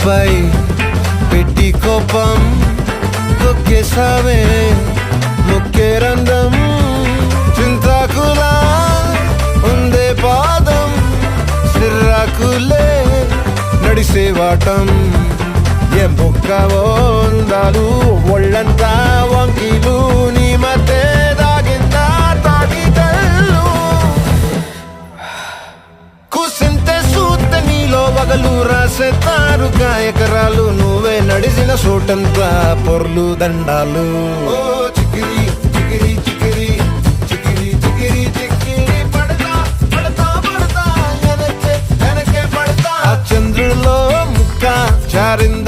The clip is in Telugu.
నాపై పెట్టి కోపం తొక్కేసావే ముక్కే రంధ్రం చింతాకులా ఉందే పాదం సిర్రాకులే నడిసేవాటం ఏం బొక్కవో అందాలు ఒళ్ళంతా వంకీలు నీ మధ్య దాగిందా తాగి కళ్ళు కూసింతే సూత్తే నీలో వగలు రాసేతారుగా ఎకరాలు నువ్వే నడిసిన చోటంతా పొర్లు దండాలు ఓ చికిరి చికిరి చికిరి చికిరి చికిరి చికిరి పడతా పడతా పడతా వెనకే వెనకే పడతా ఆ చంద్రుల్లో ముక్క జారింది